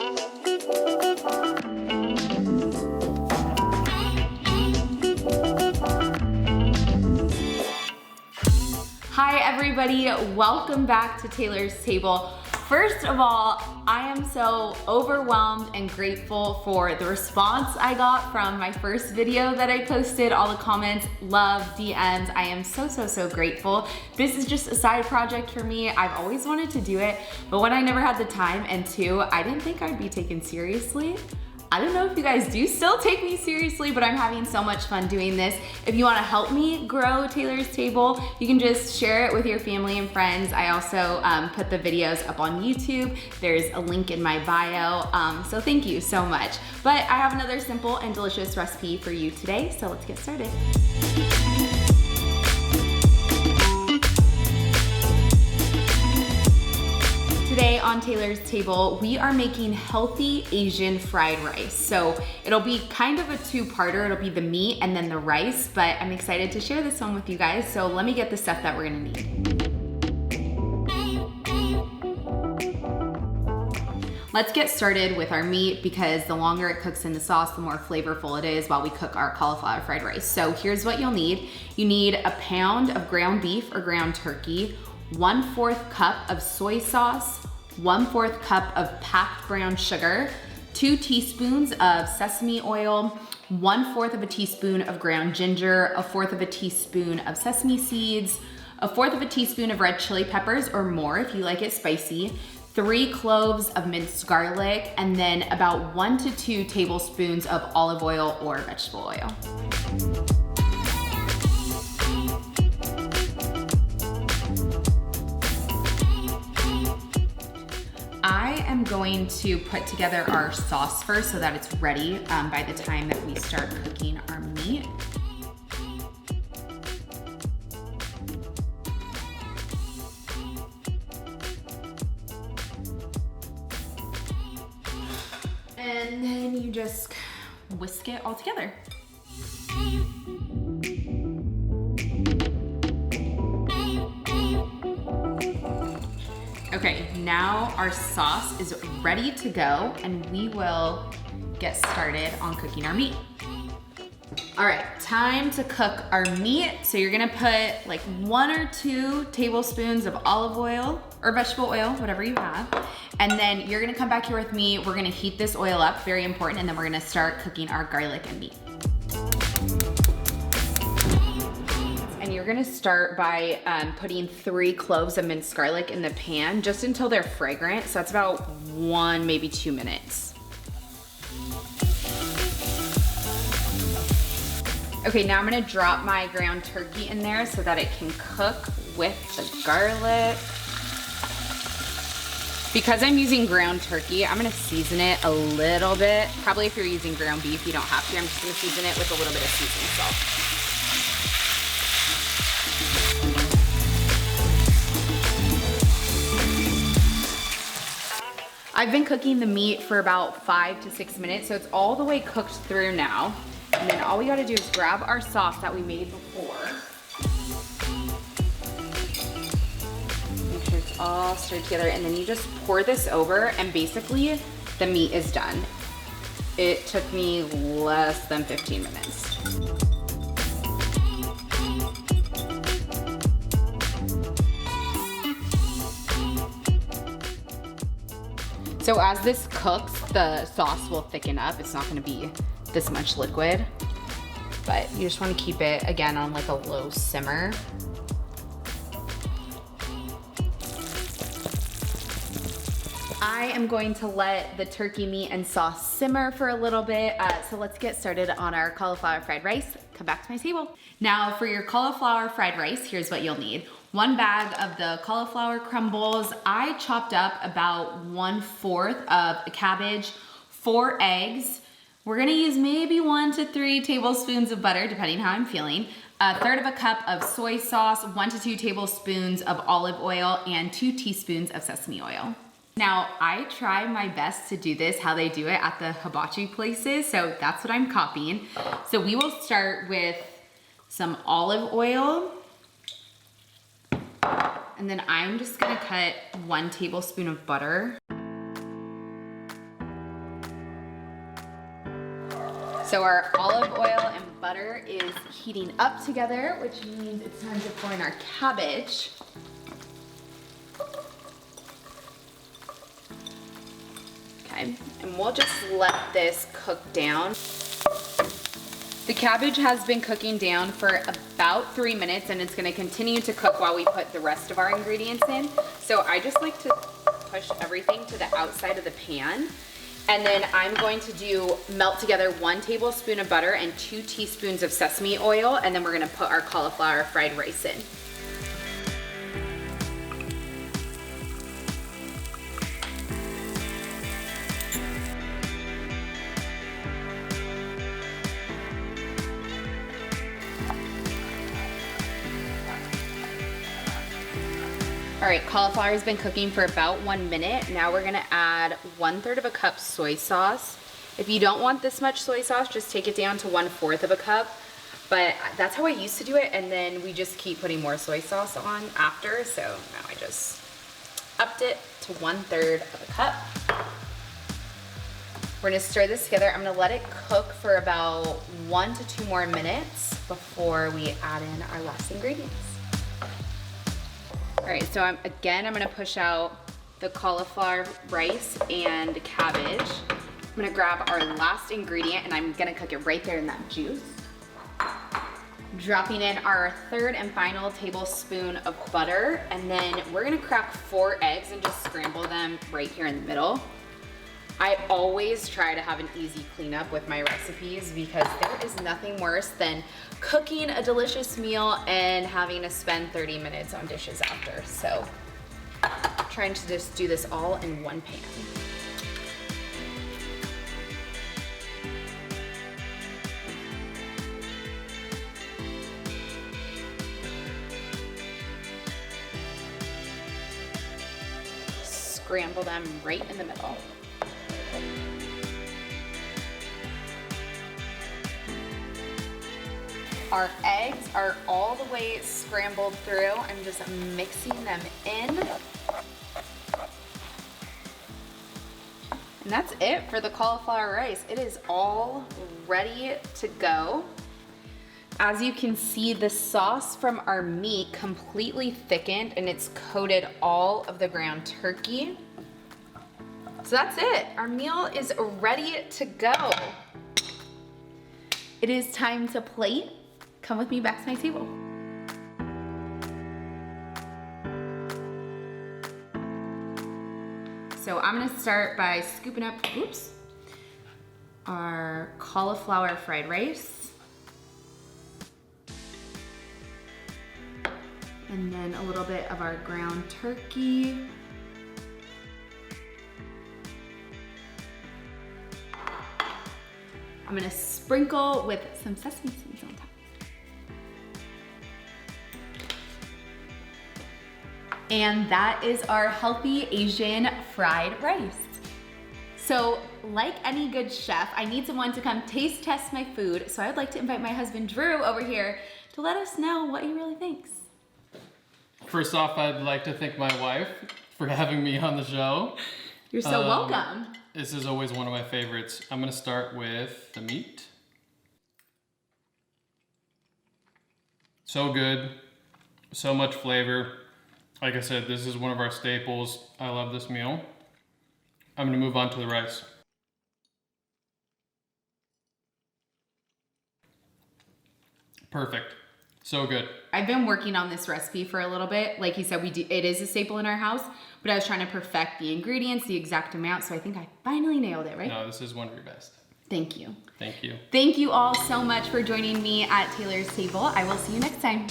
Hi everybody, welcome back to Taylor's Table. First of all, I am so overwhelmed and grateful for the response I got from my first video that I posted, all the comments, love, DMs. I am so grateful. This is just a side project for me. I've always wanted to do it, but when I never had the time, and two, I didn't think I'd be taken seriously. I don't know if you guys do still take me seriously, but I'm having so much fun doing this. If you wanna help me grow Taylor's Table, you can just share it with your family and friends. I also put the videos up on YouTube. There's a link in my bio, so thank you so much. But I have another simple and delicious recipe for you today, so let's get started. Today on Taylor's Table, we are making healthy Asian fried rice. So it'll be kind of a two-parter. It'll be the meat and then the rice, but I'm excited to share this one with you guys. So let me get the stuff that we're gonna need. Let's get started with our meat because the longer it cooks in the sauce, the more flavorful it is while we cook our cauliflower fried rice. So here's what you'll need. You need a pound of ground beef or ground turkey, 1/4 cup of soy sauce, 1/4 cup of packed brown sugar, 2 teaspoons of sesame oil, 1/4 of a teaspoon of ground ginger, 1/4 of a teaspoon of sesame seeds, 1/4 of a teaspoon of red chili peppers or more if you like it spicy, 3 cloves of minced garlic, and then about 1 to 2 tablespoons of olive oil or vegetable oil. I am going to put together our sauce first so that it's ready by the time that we start cooking our meat. And then you just whisk it all together. Okay, now our sauce is ready to go and we will get started on cooking our meat. All right, time to cook our meat. So you're gonna put like 1 or 2 tablespoons of olive oil or vegetable oil, whatever you have. And then you're gonna come back here with me. We're gonna heat this oil up, very important, and then we're gonna start cooking our garlic and meat. And you're gonna start by putting 3 cloves of minced garlic in the pan just until they're fragrant. So that's about 1, maybe 2 minutes. Okay, now I'm gonna drop my ground turkey in there so that it can cook with the garlic. Because I'm using ground turkey, I'm gonna season it a little bit. Probably if you're using ground beef, you don't have to. I'm just gonna season it with a little bit of seasoning salt. I've been cooking the meat for about 5 to 6 minutes, so it's all the way cooked through now. And then all we gotta do is grab our sauce that we made before. Make sure it's all stirred together, and then you just pour this over, and basically the meat is done. It took me less than 15 minutes. So as this cooks, the sauce will thicken up. It's not gonna be this much liquid, but you just wanna keep it, again, on like a low simmer. I am going to let the turkey meat and sauce simmer for a little bit, so let's get started on our cauliflower fried rice. Come back to my table. Now for your cauliflower fried rice, here's what you'll need. 1 bag of the cauliflower crumbles. I chopped up about 1/4 of a cabbage, 4 eggs. We're gonna use maybe 1 to 3 tablespoons of butter, depending how I'm feeling. 1/3 of a cup of soy sauce, 1 to 2 tablespoons of olive oil, and 2 teaspoons of sesame oil. Now, I try my best to do this how they do it at the hibachi places, so that's what I'm copying. So we will start with some olive oil, and then I'm just gonna cut 1 tablespoon of butter. So our olive oil and butter is heating up together, which means it's time to pour in our cabbage. Okay, and we'll just let this cook down. The cabbage has been cooking down for about 3 minutes, and it's gonna continue to cook while we put the rest of our ingredients in. So I just like to push everything to the outside of the pan. And then I'm going to melt together 1 tablespoon of butter and 2 teaspoons of sesame oil, and then we're gonna put our cauliflower fried rice in. All right, cauliflower has been cooking for about 1 minute. Now we're gonna add 1/3 of a cup soy sauce. If you don't want this much soy sauce, just take it down to 1/4 of a cup. But that's how I used to do it, and then we just keep putting more soy sauce on after. So now I just upped it to 1/3 of a cup. We're gonna stir this together. I'm gonna let it cook for about 1 to 2 more minutes before we add in our last ingredients. All right, so I'm gonna push out the cauliflower rice and cabbage. I'm gonna grab our last ingredient and I'm gonna cook it right there in that juice. Dropping in our 3rd and final tablespoon of butter, and then we're gonna crack 4 eggs and just scramble them right here in the middle. I always try to have an easy cleanup with my recipes because there is nothing worse than cooking a delicious meal and having to spend 30 minutes on dishes after. So trying to just do this all in one pan. Scramble them right in the middle. Our eggs are all the way scrambled through. I'm just mixing them in. And that's it for the cauliflower rice. It is all ready to go. As you can see, the sauce from our meat completely thickened and it's coated all of the ground turkey. So that's it. Our meal is ready to go. It is time to plate. Come with me back to my table. So I'm gonna start by scooping up, our cauliflower fried rice. And then a little bit of our ground turkey. I'm gonna sprinkle with some sesame seeds on top. And that is our healthy Asian fried rice. So like any good chef, I need someone to come taste test my food. So I'd like to invite my husband Drew over here to let us know what he really thinks. First off, I'd like to thank my wife for having me on the show. You're so welcome. This is always one of my favorites. I'm gonna start with the meat. So good, so much flavor. Like I said, this is one of our staples. I love this meal. I'm gonna move on to the rice. Perfect, so good. I've been working on this recipe for a little bit. Like you said, it is a staple in our house, but I was trying to perfect the ingredients, the exact amount, so I think I finally nailed it, right? No, this is one of your best. Thank you. Thank you. Thank you all so much for joining me at Taylor's Table. I will see you next time.